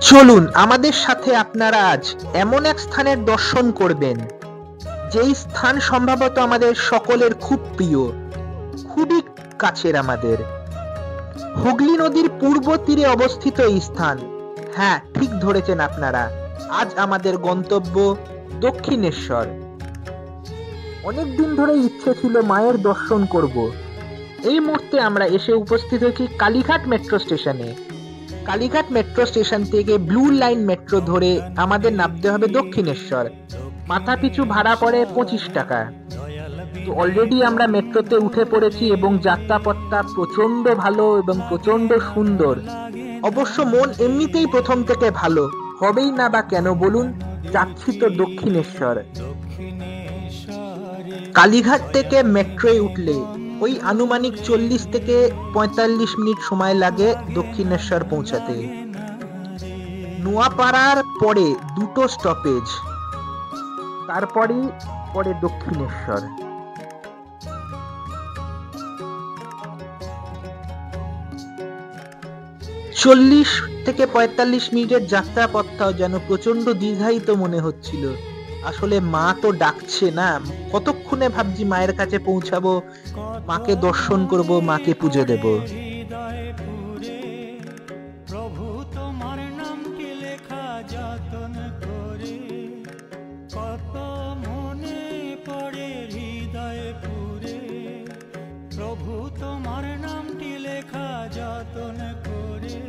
চলুন আমাদের সাথে আপনারা আজ এমন এক স্থানের দর্শন করবেন, যেই স্থান সম্ভবত আমাদের সকলের খুব প্রিয়, খুবই কাছের আমাদের। হুগলি নদীর পূর্ব তীরে অবস্থিত এই স্থান। হ্যাঁ, ঠিক ধরেছেন আপনারা, আজ আমাদের গন্তব্য দক্ষিণেশ্বর। অনেকদিন ধরে ইচ্ছে ছিল মায়ের দর্শন করব। এই মুহূর্তে আমরা এসে উপস্থিত হয়েছি কালীঘাট মেট্রো স্টেশনে। কালীঘাট মেট্রো স্টেশন থেকে ব্লু লাইন মেট্রো ধরে আমাদের নামতে হবে দক্ষিণেশ্বর। মাথা পিছু ভাড়া পড়ে 25 টাকা। তো অলরেডি আমরা মেট্রোতে উঠে পড়েছি এবং যাত্রাপথটা প্রচন্ড ভালো এবং প্রচন্ড সুন্দর। অবশ্য মন এমনিতেই প্রথম থেকে ভালো হবেই না বা কেন বলুন, যাচ্ছি তো দক্ষিণেশ্বর। কালীঘাট থেকে মেট্রোয় উঠলে ওই আনুমানিক 40 থেকে 45 মিনিট সময় লাগে দক্ষিণেশ্বর পৌঁছাতে। নোয়াপাড়ার পরে দুটো স্টপেজ, তারপরেই পরে দক্ষিণেশ্বর। চল্লিশ থেকে 45 মিনিটের যাত্রাপথটাও যেন প্রচন্ড দীর্ঘায়িত মনে হচ্ছিল। আসলে মা তো ডাকছে না, কতক্ষণে ভাবছি মায়ের কাছে পৌঁছাবো, মাকে দর্শন করব, মাকে পুজো দেব। প্রভু তোমার নামটি লেখা যতন করে, কত মনে পড়ে হৃদয়ে পুরে, প্রভু তোমার নামটি লেখা যতন করে,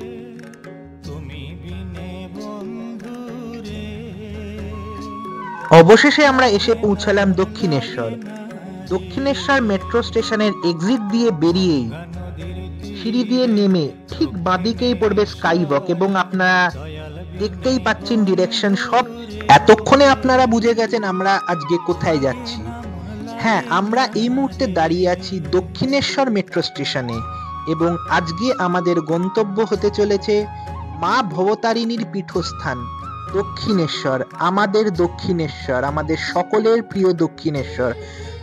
তুমি বিনে বন্ধু রে। অবশেষে আমরা এসে পৌঁছালাম দক্ষিণেশ্বর। দক্ষিণেশ্বর মেট্রো স্টেশনের এক্সিট দিয়ে বেরিয়েই সিঁড়ি দিয়ে নেমে ঠিক বাঁদিকেই পড়বে স্কাই ওয়াক, এবং আপনারা দেখতেই পাচ্ছেন ডিরেকশন সব। এতক্ষণে আপনারা বুঝে গেছেন আমরা আজকে কোথায় যাচ্ছি। হ্যাঁ, আমরা এই মুহূর্তে দাঁড়িয়ে আছি দক্ষিণেশ্বর মেট্রো স্টেশনে, এবং আজকে আমাদের গন্তব্য হতে চলেছে মা ভবতারিণীর পীঠস্থান দক্ষিণেশ্বর। আমাদের দক্ষিণেশ্বর, আমাদের সকলের প্রিয় দক্ষিণেশ্বর।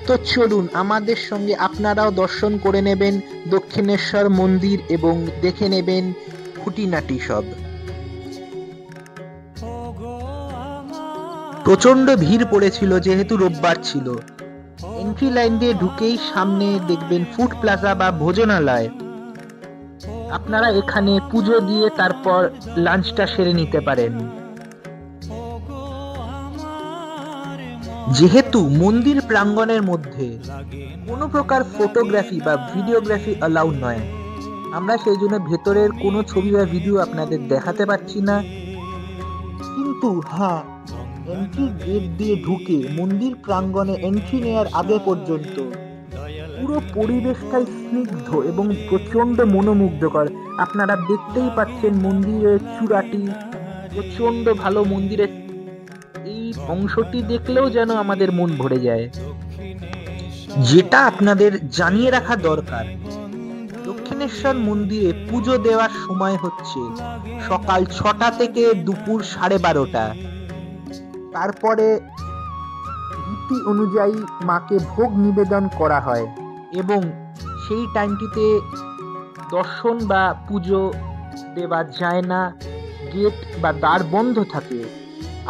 তো চলুন আমাদের সঙ্গে আপনারাও দর্শন করে নেবেন দক্ষিণেশ্বর মন্দির এবং দেখে নেবেন খুঁটিনাটি সব। প্রচন্ড ভিড় পড়েছিল যেহেতু রোববার ছিল। এন্ট্রি লাইন দিয়ে ঢুকেই সামনে দেখবেন ফুড প্লাজা বা ভোজনালয়। আপনারা এখানে পুজো দিয়ে তারপর লাঞ্চটা সেরে নিতে পারেন। যেহেতু মন্দির প্রাঙ্গণের মধ্যে কোনো প্রকার ফটোগ্রাফি বা ভিডিওগ্রাফি অ্যালাউ নয়, আমরা সেই জন্য ভেতরের কোনো ছবি বা ভিডিও আপনাদের দেখাতে পারছি না। কিন্তু হ্যাঁ, এন্ট্রি গেট দিয়ে ঢুকে মন্দির প্রাঙ্গণে এন্ট্রি নেওয়ার আগে পর্যন্ত পুরো পরিবেশটাই স্নিগ্ধ এবং প্রচন্ড মনোমুগ্ধকর। আপনারা দেখতেই পাচ্ছেন মন্দিরের চূড়াটি প্রচন্ড ভালো। মন্দিরের এই অংশটি দেখলেও যেন আমাদের মন ভরে যায়। যেটা আপনাদের জানিয়ে রাখা দরকার, দক্ষিণেশ্বর মন্দিরে পুজো দেওয়ার সময় হচ্ছে সকাল 6টা থেকে দুপুর 12:30। তারপরে রীতি অনুযায়ী মাকে ভোগ নিবেদন করা হয় এবং সেই টাইমটিতে দর্শন বা পুজো দেওয়া যায় না। গেট বা দ্বার বন্ধ থাকে,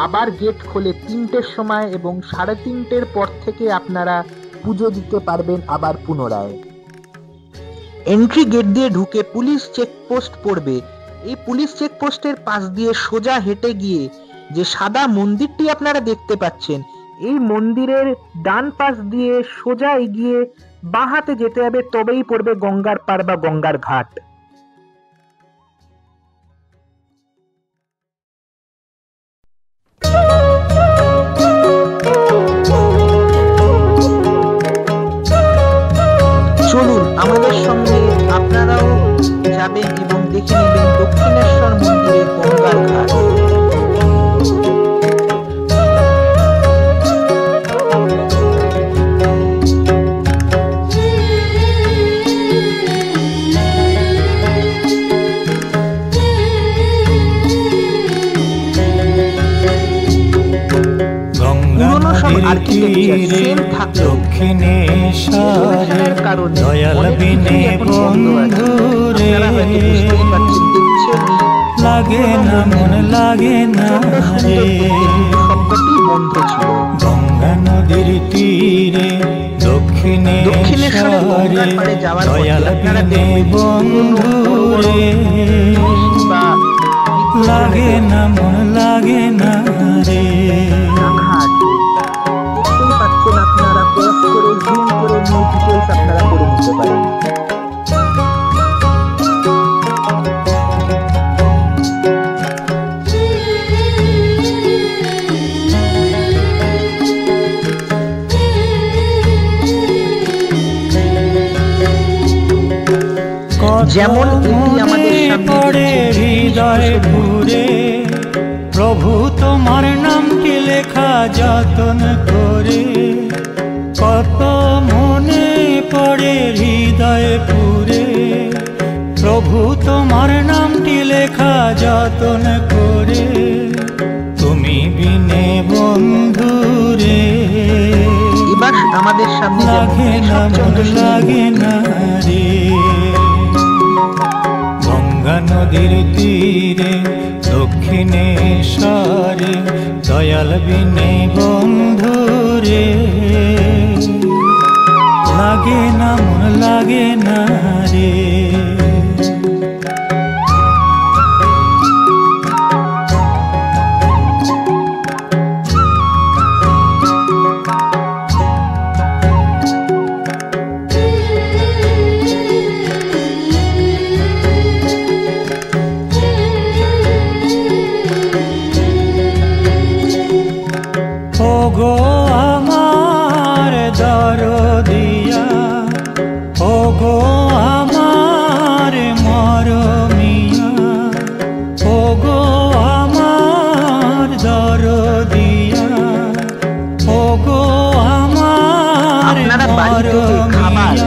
আবার গেট খোলে 3টের সময় এবং 3:30 পর থেকে আপনারা পুজো দিতে পারবেন আবার পুনরায়। এন্ট্রি গেট দিয়ে ঢুকে পুলিশ চেকপোস্ট পড়বে। এই পুলিশ চেকপোস্টের পাশ দিয়ে সোজা হেঁটে গিয়ে যে সাদা মন্দিরটি আপনারা দেখতে পাচ্ছেন, এই মন্দিরের ডান পাশ দিয়ে সোজা এগিয়ে বাঁ হাতে যেতে হবে, তবেই পড়বে গঙ্গার পাড় বা গঙ্গার ঘাট। চলুন আমাদের সঙ্গে আপনারাও যাবেন এবং দেখে নেবেন দক্ষিণেশ্বর মন্দিরের গঙ্গার ঘাট। পুরনো সব আর্কিটেকচার সেম থাকলেও দক্ষিণেশ্বরের কারণে অনেক কিছুই এখন বন্ধ আছে। আপনারা হয়তো বুঝতেই পারছেন, দেখছেন লাগে না মন লাগে না রে, সবকটি বন্ধ ছিল। গঙ্গা নদীর তীরে দক্ষিণেশ্বরে দয়াল বিনে বন্ধু রে, লাগে না মন লাগে না রে। আপনারা পজ করে জুম করে ডিটেলস আপনারা করে নিতে পারেন। যেমন আমাদের পড়ে হৃদয় পুরে, প্রভু তোমার নামটি লেখা যতন করে, কত মনে পড়ে হৃদয় পুরে, প্রভু তোমার নামটি লেখা যতন করে, তুমি বিনে বন্ধু রে, এবার আমাদের সামনে লাগে না মন লাগে না রে, গঙ্গা নদীর তীরে দক্ষিণেশ্বরে দয়াল বিনে বন্ধু রে, লাগে না মন লাগে না রে। ওগো আমার দরদিয়া, ওগো আমার মরমিয়া, ওগো আমার দরদিয়া, ওগো আমার মরমিয়া,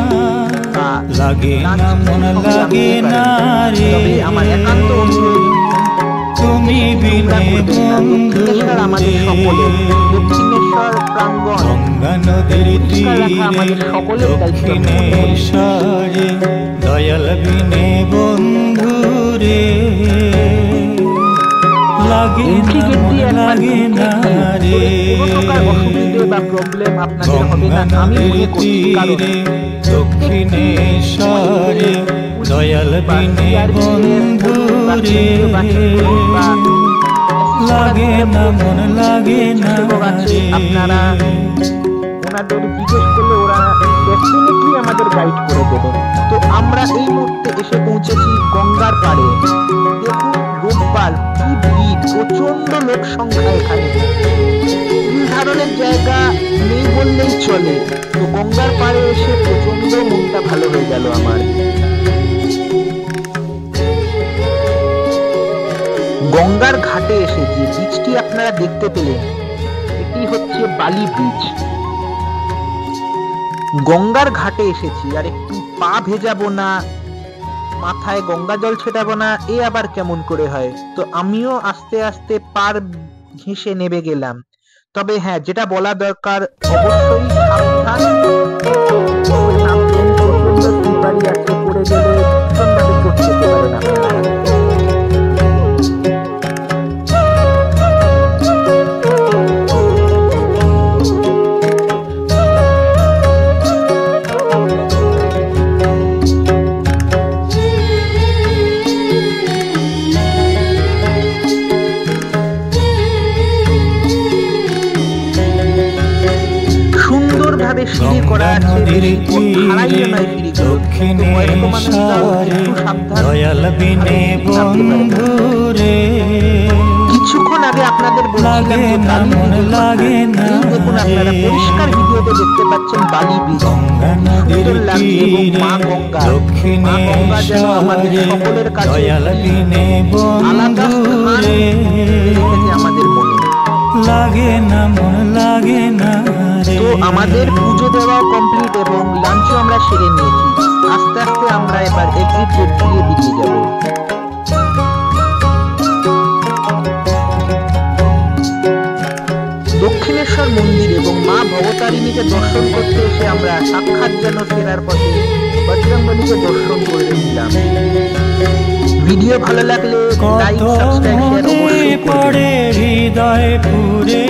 লাগে না মন লাগে না রে, আমার একান্ত তুমি বিনে বন্ধু আমাদের সকলের দক্ষিণেশ্বর প্রাঙ্গণ গঙ্গা নদীর তীরে দক্ষিণেশ্বরে দয়াল বিনে বন্ধু রে, লাগে না মন লাগে না রে, গঙ্গা নদীর তীরে দক্ষিণেশ্বরে দয়াল বিনে বন্ধু রে, লাগে না মন লাগে না রে। আপনারা ওনাদের জিজ্ঞেস করলে ওরা ডেফিনেটলি আমাদের গাইড করে দেবেন। তো আমরা এই মুহূর্তে এসে পৌঁছেছি গঙ্গার পাড়ে। দেখুন রোববার কি ভিড়, প্রচন্ড লোক সংখ্যা এখানে, এই ধরনের জায়গা নেই বললেই চলে। তো গঙ্গার পাড়ে এসে প্রচন্ড মনটা ভালো হয়ে গেল আমার। গঙ্গার ঘাটে এসে যে ব্রিজটি আপনারা দেখতে পেলেন, এটি হচ্ছে বালি ব্রিজ। গঙ্গার ঘাটে এসেছি আর একটু পা ভেজাবো না, মাথায় গঙ্গা জল ছেটাবো না, এ আবার কেমন করে হয়। তো আমিও আস্তে আস্তে পার ঘেঁষে নেমে গেলাম। তবে হ্যাঁ, যেটা বলা দরকার, অবশ্যই সাবধান, প্রচন্ড স্লিপারি আছে, পড়ে গেলে ভীষণভাবে চোট পেতে পারেন আপনারা। সিঁড়ি করা আছে, দয়াল বিনে বন্ধু রে, কিছুক্ষণ আগে আপনাদের বলছিলাম মন লাগে না। দেখুন আপনারা পরিষ্কার ভিডিওতে দেখতে পাচ্ছেন বালি ব্রিজ, সুন্দর লাগছে। এবং মা গঙ্গা, মা গঙ্গা যেন আমাদের সকলের কাছে আলাদা স্থান রেখেছে আমাদের মনে। লাগে না মন লাগে না। তো আমাদের পুজো দেওয়া কমপ্লিট এবং লাঞ্চও আমরা সেরে নিয়েছি। আস্তে আস্তে আমরা এবার এক্সিট গেট দিয়ে বেরিয়ে যাব। দক্ষিণেশ্বর মন্দির এবং মা ভবতারিণীকে দর্শন করতে এসে আমরা সাক্ষাৎ যেন ফেরার পথে বজরংবলীকে দর্শন করে নিলাম। ভিডিও ভালো লাগলে লাইক, কত সাবস্ক্রাইব, শেয়ার মনে অবশ্যই পড়ে করবেন। হৃদয় পুরে,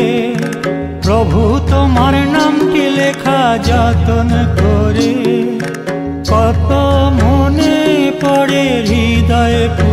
প্রভু তোমার নামটি লেখা যতন করে। কত মনে পড়ে হৃদয় পুরে।